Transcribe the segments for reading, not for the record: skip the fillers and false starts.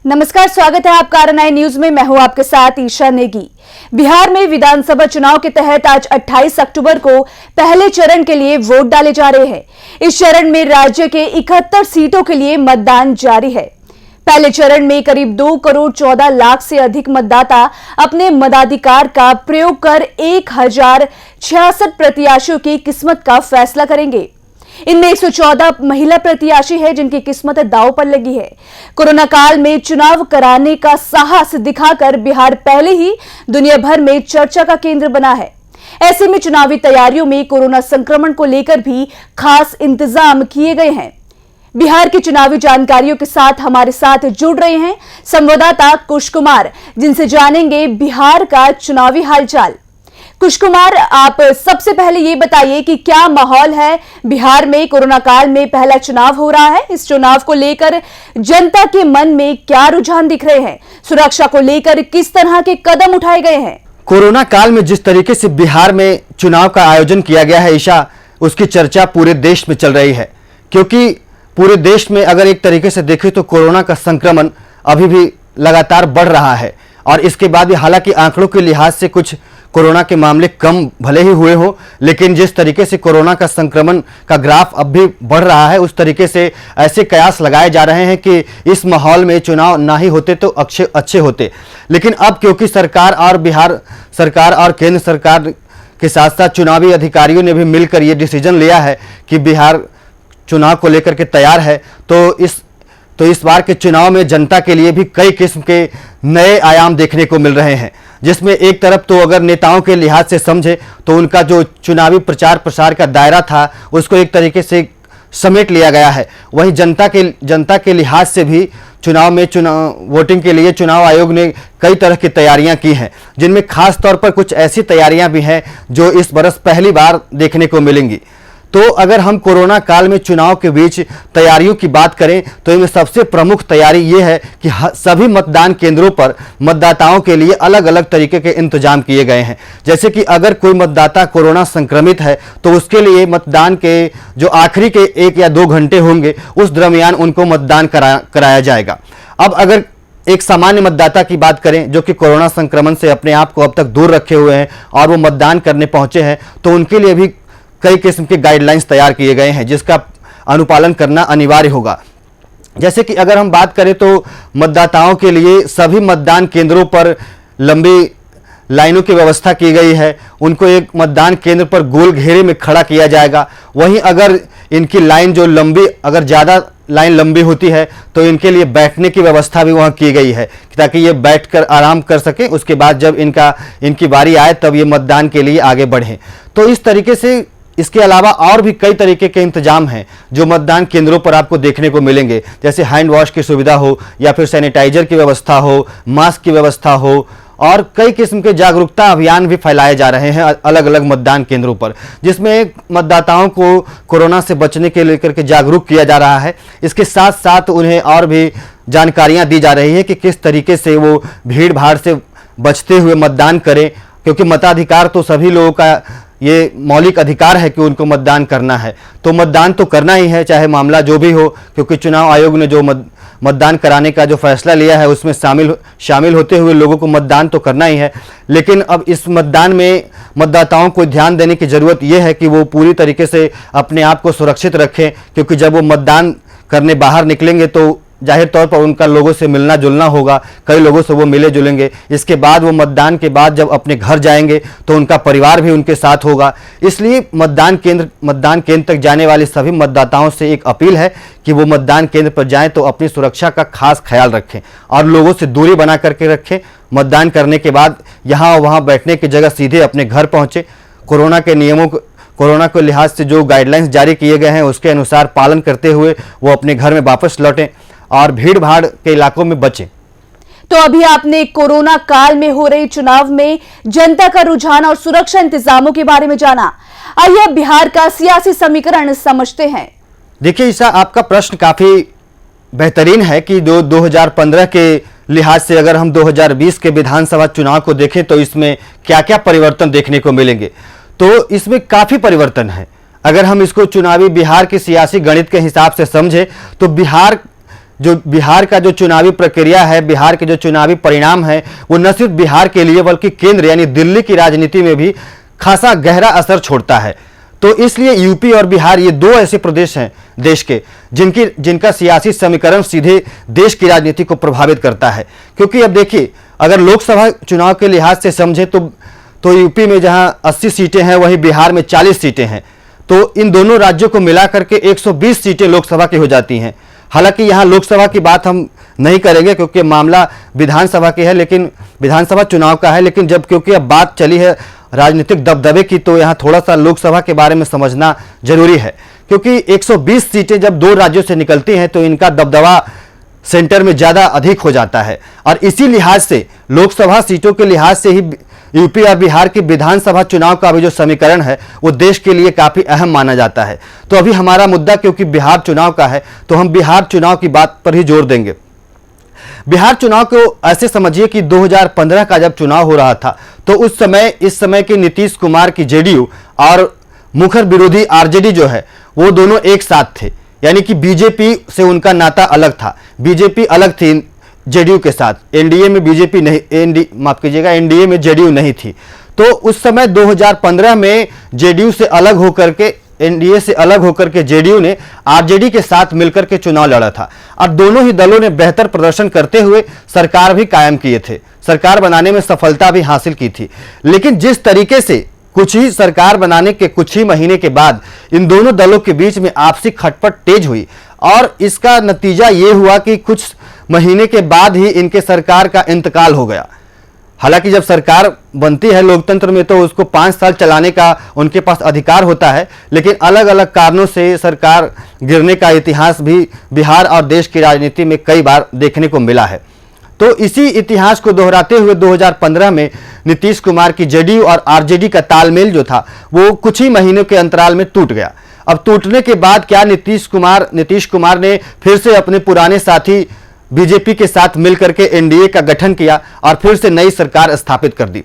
नमस्कार, स्वागत है आपका RNI न्यूज में। मैं हूं आपके साथ ईशा नेगी। बिहार में विधानसभा चुनाव के तहत आज 28 अक्टूबर को पहले चरण के लिए वोट डाले जा रहे हैं। इस चरण में राज्य के 71 सीटों के लिए मतदान जारी है। पहले चरण में करीब 2 करोड़ 14 लाख से अधिक मतदाता अपने मताधिकार का प्रयोग कर 1066 प्रत्याशियों की किस्मत का फैसला करेंगे। इनमें 114 महिला प्रत्याशी है जिनकी किस्मत दांव पर लगी है। कोरोना काल में चुनाव कराने का साहस दिखाकर बिहार पहले ही दुनिया भर में चर्चा का केंद्र बना है। ऐसे में चुनावी तैयारियों में कोरोना संक्रमण को लेकर भी खास इंतजाम किए गए हैं। बिहार की चुनावी जानकारियों के साथ हमारे साथ जुड़ रहे हैं संवाददाता कुश कुमार, जिनसे जानेंगे बिहार का चुनावी हालचाल। कुश कुमार, आप सबसे पहले ये बताइए कि क्या माहौल है बिहार में? कोरोना काल में पहला चुनाव हो रहा है। इस चुनाव को लेकर जनता के मन में क्या रुझान दिख रहे हैं? सुरक्षा को लेकर किस तरह के कदम उठाए गए हैं? कोरोना काल में जिस तरीके से बिहार में चुनाव का आयोजन किया गया है ईशा, उसकी चर्चा पूरे देश में चल रही है, क्योंकि पूरे देश में अगर एक तरीके से देखें तो कोरोना का संक्रमण अभी भी लगातार बढ़ रहा है। और इसके बाद भी हालांकि आंकड़ों के लिहाज से कुछ कोरोना के मामले कम भले ही हुए हो, लेकिन जिस तरीके से कोरोना का संक्रमण का ग्राफ अब भी बढ़ रहा है, उस तरीके से ऐसे कयास लगाए जा रहे हैं कि इस माहौल में चुनाव ना ही होते तो अच्छे होते। लेकिन अब क्योंकि सरकार और बिहार सरकार और केंद्र सरकार के साथ साथ चुनावी अधिकारियों ने भी मिलकर ये डिसीजन लिया है कि बिहार चुनाव को लेकर के तैयार है, तो इस बार के चुनाव में जनता के लिए भी कई किस्म के नए आयाम देखने को मिल रहे हैं, जिसमें एक तरफ तो अगर नेताओं के लिहाज से समझे तो उनका जो चुनावी प्रचार प्रसार का दायरा था उसको एक तरीके से समेट लिया गया है। वहीं जनता के लिहाज से भी वोटिंग के लिए चुनाव आयोग ने कई तरह की तैयारियां की हैं, जिनमें खास तौर पर कुछ ऐसी तैयारियां भी हैं जो इस बरस पहली बार देखने को मिलेंगी। तो अगर हम कोरोना काल में चुनाव के बीच तैयारियों की बात करें तो इनमें सबसे प्रमुख तैयारी ये है कि सभी मतदान केंद्रों पर मतदाताओं के लिए अलग अलग तरीके के इंतजाम किए गए हैं। जैसे कि अगर कोई मतदाता कोरोना संक्रमित है तो उसके लिए मतदान के जो आखिरी के 1 या 2 घंटे होंगे उस दरमियान उनको मतदान कराया जाएगा। अब अगर एक सामान्य मतदाता की बात करें जो कि कोरोना संक्रमण से अपने आप को अब तक दूर रखे हुए हैं और वो मतदान करने पहुंचे हैं, तो उनके लिए भी कई किस्म के गाइडलाइंस तैयार किए गए हैं जिसका अनुपालन करना अनिवार्य होगा। जैसे कि अगर हम बात करें तो मतदाताओं के लिए सभी मतदान केंद्रों पर लंबी लाइनों की व्यवस्था की गई है। उनको एक मतदान केंद्र पर गोल घेरे में खड़ा किया जाएगा। वहीं अगर इनकी लाइन जो अगर ज़्यादा लाइन लंबी होती है तो इनके लिए बैठने की व्यवस्था भी वहाँ की गई है ताकि ये बैठकर आराम कर सकें। उसके बाद जब इनकी बारी आए तब ये मतदान के लिए आगे बढ़ें। तो इस तरीके से इसके अलावा और भी कई तरीके के इंतजाम हैं जो मतदान केंद्रों पर आपको देखने को मिलेंगे, जैसे हैंड वॉश की सुविधा हो या फिर सैनिटाइजर की व्यवस्था हो, मास्क की व्यवस्था हो, और कई किस्म के जागरूकता अभियान भी फैलाए जा रहे हैं अलग अलग मतदान केंद्रों पर, जिसमें मतदाताओं को कोरोना से बचने के लेकर के जागरूक किया जा रहा है। इसके साथ साथ उन्हें और भी जानकारियां दी जा रही है कि किस तरीके से वो भीड़ भाड़ से बचते हुए मतदान करें, क्योंकि मताधिकार तो सभी लोगों का ये मौलिक अधिकार है कि उनको मतदान करना है। तो मतदान तो करना ही है चाहे मामला जो भी हो, क्योंकि चुनाव आयोग ने जो मतदान कराने का जो फैसला लिया है उसमें शामिल होते हुए लोगों को मतदान तो करना ही है। लेकिन अब इस मतदान में मतदाताओं को ध्यान देने की ज़रूरत यह है कि वो पूरी तरीके से अपने आप को सुरक्षित रखें, क्योंकि जब वो मतदान करने बाहर निकलेंगे तो जाहिर तौर पर उनका लोगों से मिलना जुलना होगा, कई लोगों से वो मिले जुलेंगे। इसके बाद वो मतदान के बाद जब अपने घर जाएंगे तो उनका परिवार भी उनके साथ होगा। इसलिए मतदान केंद्र तक जाने वाले सभी मतदाताओं से एक अपील है कि वो मतदान केंद्र पर जाएं तो अपनी सुरक्षा का खास ख्याल रखें और लोगों से दूरी बना करके रखें। मतदान करने के बाद यहाँ वहाँ बैठने की जगह सीधे अपने घर पहुँचे। कोरोना के लिहाज से जो गाइडलाइंस जारी किए गए हैं उसके अनुसार पालन करते हुए वो अपने घर में वापस लौटें और भीड़ भाड़ के इलाकों में बचें। तो अभी आपने कोरोना काल में हो रहे चुनाव में जनता का रुझान और सुरक्षा इंतजामों के बारे में जाना। आइए बिहार का सियासी समीकरण समझते हैं। देखिए ईशा, आपका प्रश्न काफी बेहतरीन है कि 2015 के लिहाज से अगर हम 2020 के विधानसभा चुनाव को देखें तो इसमें क्या क्या परिवर्तन देखने को मिलेंगे। तो इसमें काफी परिवर्तन है। अगर हम इसको चुनावी बिहार के सियासी गणित के हिसाब से समझे तो बिहार जो बिहार का जो चुनावी प्रक्रिया है, बिहार के जो चुनावी परिणाम है, वो न सिर्फ बिहार के लिए बल्कि केंद्र यानी दिल्ली की राजनीति में भी खासा गहरा असर छोड़ता है। तो इसलिए यूपी और बिहार ये दो ऐसे प्रदेश हैं देश के जिनका सियासी समीकरण सीधे देश की राजनीति को प्रभावित करता है। क्योंकि अब देखिए, अगर लोकसभा चुनाव के लिहाज से समझे तो यूपी में जहां 80 सीटें हैं वहीं बिहार में 40 सीटें हैं। तो इन दोनों राज्यों को मिलाकर के 120 सीटें लोकसभा की हो जाती हैं। हालांकि यहाँ लोकसभा की बात हम नहीं करेंगे क्योंकि मामला विधानसभा की है, लेकिन विधानसभा चुनाव का है। लेकिन जब क्योंकि अब बात चली है राजनीतिक दबदबे की, तो यहाँ थोड़ा सा लोकसभा के बारे में समझना जरूरी है। क्योंकि 120 सीटें जब दो राज्यों से निकलती हैं तो इनका दबदबा सेंटर में ज़्यादा अधिक हो जाता है। और इसी लिहाज से लोकसभा सीटों के लिहाज से ही यूपी और बिहार की विधानसभा चुनाव का भी जो समीकरण है वो देश के लिए काफ़ी अहम माना जाता है। तो अभी हमारा मुद्दा क्योंकि बिहार चुनाव का है तो हम बिहार चुनाव की बात पर ही जोर देंगे। बिहार चुनाव को ऐसे समझिए कि 2015 का जब चुनाव हो रहा था तो उस समय इस समय के नीतीश कुमार की जेडीयू और मुखर विरोधी आरजेडी जो है वो दोनों एक साथ थे। यानी कि बीजेपी से उनका नाता अलग था, बीजेपी अलग थी जेडीयू के साथ, एनडीए में बीजेपी नहीं, माफ कीजिएगा, एनडीए में जेडीयू नहीं थी। तो उस समय 2015 में जेडीयू से अलग होकर के, एनडीए से अलग होकर के जेडीयू ने आरजेडी के साथ मिलकर के चुनाव लड़ा था और दोनों ही दलों ने बेहतर प्रदर्शन करते हुए सरकार भी कायम किए थे, सरकार बनाने में सफलता भी हासिल की थी। लेकिन जिस तरीके से कुछ ही सरकार बनाने के कुछ ही महीने के बाद इन दोनों दलों के बीच में आपसी खटपट तेज हुई और इसका नतीजा ये हुआ कि कुछ महीने के बाद ही इनके सरकार का इंतकाल हो गया। हालांकि जब सरकार बनती है लोकतंत्र में तो उसको 5 साल चलाने का उनके पास अधिकार होता है, लेकिन अलग अलग कारणों से सरकार गिरने का इतिहास भी बिहार और देश की राजनीति में कई बार देखने को मिला है। तो इसी इतिहास को दोहराते हुए 2015 में नीतीश कुमार की जेडीयू और आरजेडी का तालमेल जो था वो कुछ ही महीनों के अंतराल में टूट गया। अब टूटने के बाद क्या नीतीश कुमार ने फिर से अपने पुराने साथी बीजेपी के साथ मिलकर के एनडीए का गठन किया और फिर से नई सरकार स्थापित कर दी।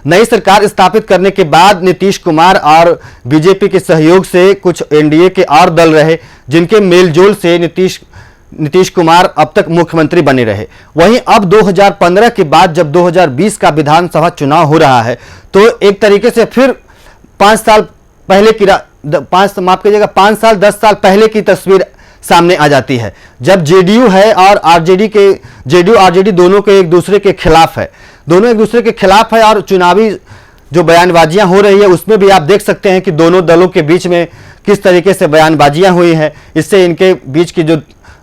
नई सरकार स्थापित करने के बाद नीतीश कुमार और बीजेपी के सहयोग से कुछ एनडीए के और दल रहे जिनके मेलजोल से नीतीश कुमार अब तक मुख्यमंत्री बने रहे। वहीं अब 2015 के बाद जब 2020 का विधानसभा चुनाव हो रहा है तो एक तरीके से फिर 5 साल पहले की 5 साल 10 साल पहले की तस्वीर सामने आ जाती है, जब जेडीयू है और जेडीयू आरजेडी दोनों के एक दूसरे के खिलाफ है, दोनों एक दूसरे के खिलाफ है। और चुनावी जो बयानबाजियां हो रही है उसमें भी आप देख सकते हैं कि दोनों दलों के बीच में किस तरीके से बयानबाजियां हुई हैं। इससे इनके बीच की जो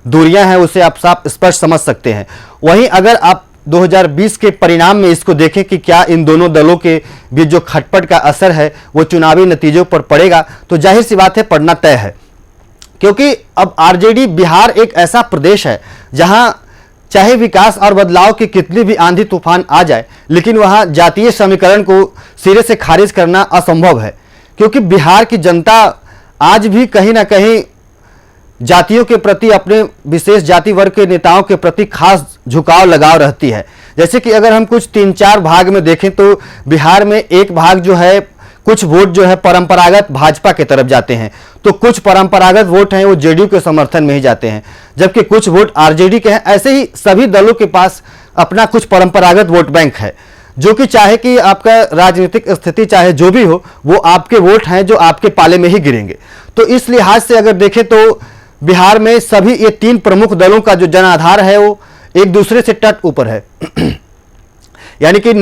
दूरियां हैं उसे आप साफ स्पष्ट समझ सकते हैं। वहीं अगर आप 2020 के परिणाम में इसको देखें कि क्या इन दोनों दलों के बीच जो खटपट का असर है वो चुनावी नतीजों पर पड़ेगा, तो जाहिर सी बात है पड़ना तय है। क्योंकि अब आरजेडी बिहार एक ऐसा प्रदेश है जहां चाहे विकास और बदलाव की कितनी भी आंधी तूफान आ जाए लेकिन वहां जातीय समीकरण को सिरे से खारिज करना असंभव है। क्योंकि बिहार की जनता आज भी कहीं ना कहीं जातियों के प्रति, अपने विशेष जाति वर्ग के नेताओं के प्रति खास झुकाव लगाव रहती है। जैसे कि अगर हम कुछ 3-4 भाग में देखें तो बिहार में एक भाग जो है, कुछ वोट जो है परंपरागत भाजपा की तरफ जाते हैं, तो कुछ परंपरागत वोट हैं वो जेडीयू के समर्थन में ही जाते हैं, जबकि कुछ वोट आरजेडी के हैं। ऐसे ही सभी दलों के पास अपना कुछ परंपरागत वोट बैंक है, जो कि चाहे कि आपका राजनीतिक स्थिति चाहे जो भी हो, वो आपके वोट हैं जो आपके पाले में ही गिरेंगे। तो इस लिहाज से अगर देखें तो बिहार में सभी ये 3 प्रमुख दलों का जो जनाधार है वो एक दूसरे से टट ऊपर है। यानी कि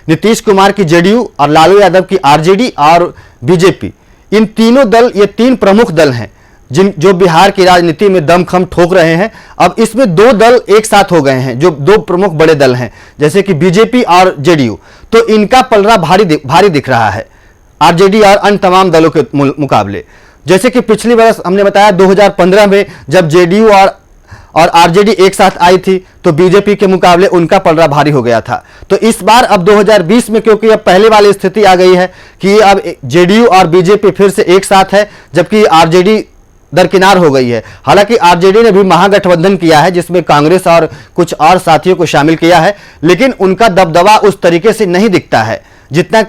नीतीश कुमार की जेडीयू और लालू यादव की आरजेडी और बीजेपी, इन तीनों दल, ये 3 प्रमुख दल हैं जो बिहार की राजनीति में दमखम ठोक रहे हैं। अब इसमें 2 दल एक साथ हो गए हैं, जो 2 प्रमुख बड़े दल हैं जैसे कि बीजेपी और जेडीयू, तो इनका पलड़ा भारी दिख रहा है आरजेडी और अन्य तमाम दलों के मुकाबले। जैसे कि पिछली वर्ष हमने बताया 2015 में जब जेडीयू और आरजेडी एक साथ आई थी तो बीजेपी के मुकाबले उनका पलड़ा भारी हो गया था। तो इस बार अब 2020 में क्योंकि अब पहले वाली स्थिति आ गई है कि अब जेडीयू और बीजेपी फिर से एक साथ है, जबकि आरजेडी दरकिनार हो गई है। हालांकि आरजेडी ने भी महागठबंधन किया है जिसमें कांग्रेस और कुछ और साथियों को शामिल किया है, लेकिन उनका दबदबा उस तरीके से नहीं दिखता है जितना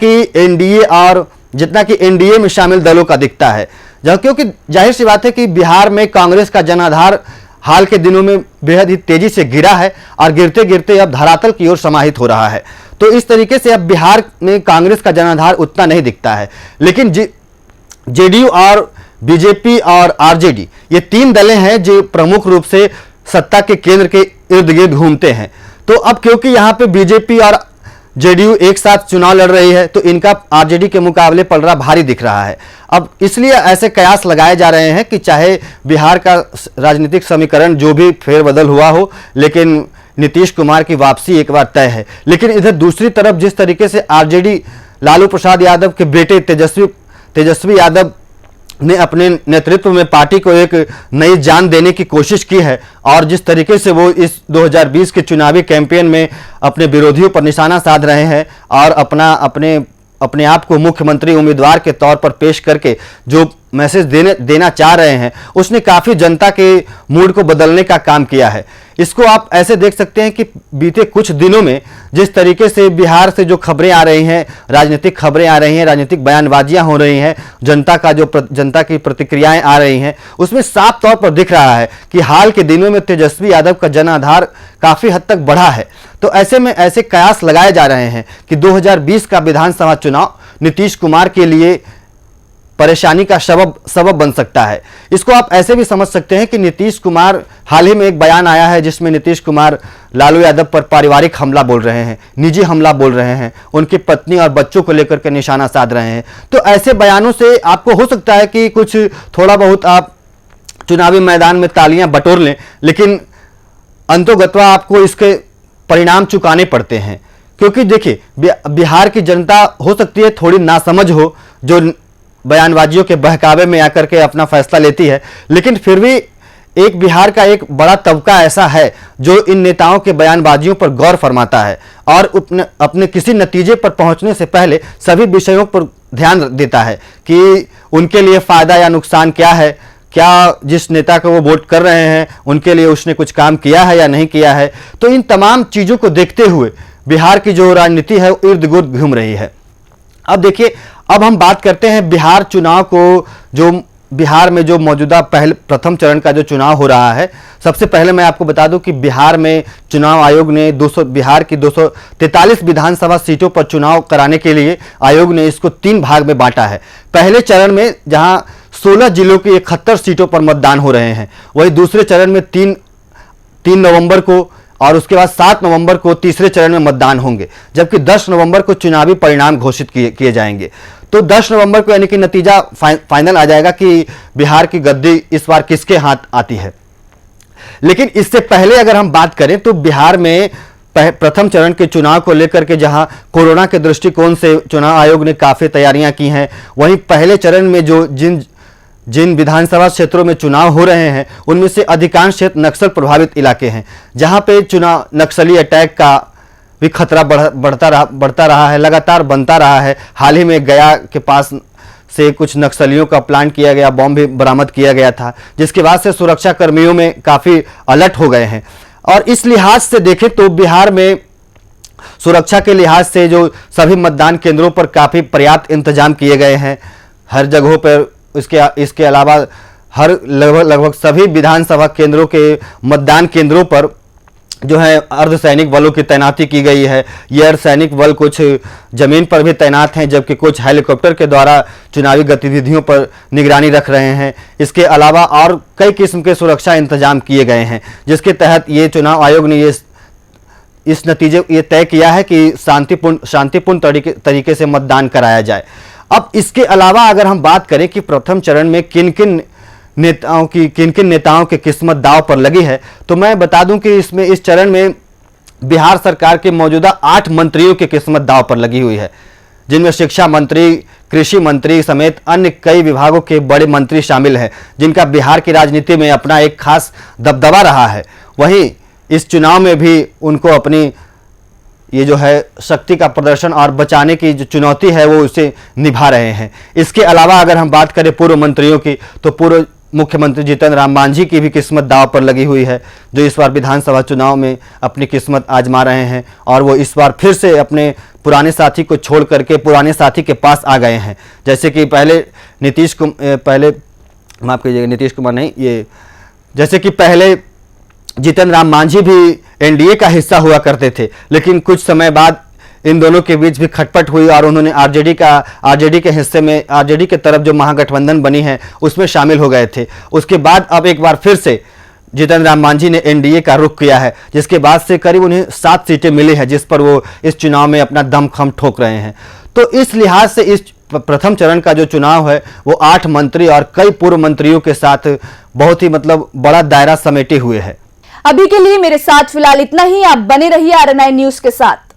कि एनडीए में शामिल दलों का दिखता है। क्योंकि जाहिर सी बात है कि बिहार में कांग्रेस का जनाधार हाल के दिनों में बेहद ही तेजी से गिरा है और गिरते गिरते अब धरातल की ओर समाहित हो रहा है। तो इस तरीके से अब बिहार में कांग्रेस का जनाधार उतना नहीं दिखता है, लेकिन जेडीयू और बीजेपी और आरजेडी ये तीन दलें हैं जो प्रमुख रूप से सत्ता के केंद्र के इर्द गिर्द घूमते हैं। तो अब क्योंकि यहाँ पे बीजेपी और जेडीयू एक साथ चुनाव लड़ रही है तो इनका आरजेडी के मुकाबले पलड़ा भारी दिख रहा है। अब इसलिए ऐसे कयास लगाए जा रहे हैं कि चाहे बिहार का राजनीतिक समीकरण जो भी फेरबदल हुआ हो, लेकिन नीतीश कुमार की वापसी एक बार तय है। लेकिन इधर दूसरी तरफ जिस तरीके से आरजेडी लालू प्रसाद यादव के बेटे तेजस्वी यादव ने अपने नेतृत्व में पार्टी को एक नई जान देने की कोशिश की है और जिस तरीके से वो इस 2020 के चुनावी कैंपेन में अपने विरोधियों पर निशाना साध रहे हैं और अपने आप को मुख्यमंत्री उम्मीदवार के तौर पर पेश करके जो मैसेज देना चाह रहे हैं, उसने काफ़ी जनता के मूड को बदलने का काम किया है। इसको आप ऐसे देख सकते हैं कि बीते कुछ दिनों में जिस तरीके से बिहार से जो खबरें आ रही हैं, राजनीतिक खबरें आ रही हैं, राजनीतिक बयानबाजियां हो रही हैं, जनता की प्रतिक्रियाएं आ रही हैं, उसमें साफ तौर पर दिख रहा है कि हाल के दिनों में तेजस्वी यादव का जनाधार काफ़ी हद तक बढ़ा है। तो ऐसे में ऐसे कयास लगाए जा रहे हैं कि 2020 का विधानसभा चुनाव नीतीश कुमार के लिए परेशानी का सबब बन सकता है। इसको आप ऐसे भी समझ सकते हैं कि नीतीश कुमार, हाल ही में एक बयान आया है जिसमें नीतीश कुमार लालू यादव पर पारिवारिक हमला बोल रहे हैं, निजी हमला बोल रहे हैं, उनकी पत्नी और बच्चों को लेकर के निशाना साध रहे हैं। तो ऐसे बयानों से आपको हो सकता है कि कुछ थोड़ा बहुत आप चुनावी मैदान में तालियां बटोर लें, लेकिन अंतोगत्वा आपको इसके परिणाम चुकाने पड़ते हैं। क्योंकि देखिए, बिहार की जनता हो सकती है थोड़ी नासमझ हो, जो बयानबाजियों के बहकावे में आकर के अपना फैसला लेती है, लेकिन फिर भी एक बिहार का एक बड़ा तबका ऐसा है जो इन नेताओं के बयानबाजियों पर गौर फरमाता है और अपने किसी नतीजे पर पहुंचने से पहले सभी विषयों पर ध्यान देता है कि उनके लिए फायदा या नुकसान क्या है, क्या जिस नेता को वो वोट कर रहे हैं उनके लिए उसने कुछ काम किया है या नहीं किया है। तो इन तमाम चीज़ों को देखते हुए बिहार की जो राजनीति है वो इर्द गिर्द घूम रही है। अब देखिए, अब हम बात करते हैं बिहार चुनाव को, जो बिहार में जो मौजूदा प्रथम चरण का जो चुनाव हो रहा है। सबसे पहले मैं आपको बता दूं कि बिहार में चुनाव आयोग ने बिहार की 243 विधानसभा सीटों पर चुनाव कराने के लिए आयोग ने इसको 3 भाग में बांटा है। पहले चरण में जहां 16 जिलों की 71 सीटों पर मतदान हो रहे हैं, वही दूसरे चरण में 3 नवंबर को और उसके बाद 7 नवंबर को तीसरे चरण में मतदान होंगे, जबकि 10 नवंबर को चुनावी परिणाम घोषित किए जाएंगे। तो 10 नवंबर को यानी कि नतीजा फाइनल आ जाएगा कि बिहार की गद्दी इस बार किसके हाथ आती है। लेकिन इससे पहले अगर हम बात करें तो बिहार में प्रथम चरण के चुनाव को लेकर के जहां कोरोना के दृष्टिकोण से चुनाव आयोग ने काफ़ी तैयारियां की हैं, वहीं पहले चरण में जो जिन विधानसभा क्षेत्रों में चुनाव हो रहे हैं उनमें से अधिकांश क्षेत्र नक्सल प्रभावित इलाके हैं, जहां पे चुनाव नक्सली अटैक का भी खतरा बढ़ता रहा है, लगातार बनता रहा है। हाल ही में गया के पास से कुछ नक्सलियों का प्लान किया गया, बॉम्ब भी बरामद किया गया था, जिसके बाद से सुरक्षा कर्मियों में काफ़ी अलर्ट हो गए हैं। और इस लिहाज से देखें तो बिहार में सुरक्षा के लिहाज से जो सभी मतदान केंद्रों पर काफ़ी पर्याप्त इंतजाम किए गए हैं हर जगहों पर। इसके अलावा हर लगभग सभी विधानसभा केंद्रों के मतदान केंद्रों पर जो है अर्धसैनिक बलों की तैनाती की गई है। ये अर्धसैनिक बल कुछ जमीन पर भी तैनात हैं, जबकि कुछ हेलीकॉप्टर के द्वारा चुनावी गतिविधियों पर निगरानी रख रहे हैं। इसके अलावा और कई किस्म के सुरक्षा इंतजाम किए गए हैं, जिसके तहत ये चुनाव आयोग ने ये तय किया है कि शांतिपूर्ण तरीके से मतदान कराया जाए। अब इसके अलावा अगर हम बात करें कि प्रथम चरण में किन किन नेताओं की किस्मत दांव पर लगी है, तो मैं बता दूं कि इस चरण में बिहार सरकार के मौजूदा 8 मंत्रियों की किस्मत दांव पर लगी हुई है, जिनमें शिक्षा मंत्री, कृषि मंत्री समेत अन्य कई विभागों के बड़े मंत्री शामिल हैं, जिनका बिहार की राजनीति में अपना एक खास दबदबा रहा है। वहीं इस चुनाव में भी उनको अपनी ये जो है शक्ति का प्रदर्शन और बचाने की जो चुनौती है वो उसे निभा रहे हैं। इसके अलावा अगर हम बात करें पूर्व मंत्रियों की, तो पूर्व मुख्यमंत्री जीतन राम मांझी की भी किस्मत दांव पर लगी हुई है, जो इस बार विधानसभा चुनाव में अपनी किस्मत आजमा रहे हैं और वो इस बार फिर से अपने पुराने साथी को छोड़ करके पुराने साथी के पास आ गए हैं। जैसे कि जैसे कि पहले जीतन राम मांझी भी एनडीए का हिस्सा हुआ करते थे, लेकिन कुछ समय बाद इन दोनों के बीच भी खटपट हुई और उन्होंने आरजेडी के हिस्से में, आरजेडी के तरफ जो महागठबंधन बनी है उसमें शामिल हो गए थे। उसके बाद अब एक बार फिर से जीतन राम मांझी ने एनडीए का रुख किया है, जिसके बाद से करीब उन्हें 7 सीटें मिली है, जिस पर वो इस चुनाव में अपना दमखम ठोक रहे हैं। तो इस लिहाज से इस प्रथम चरण का जो चुनाव है वो 8 मंत्री और कई पूर्व मंत्रियों के साथ बहुत ही बड़ा दायरा समेटे हुए है। अभी के लिए मेरे साथ फिलहाल इतना ही। आप बने रहिए RNI न्यूज के साथ।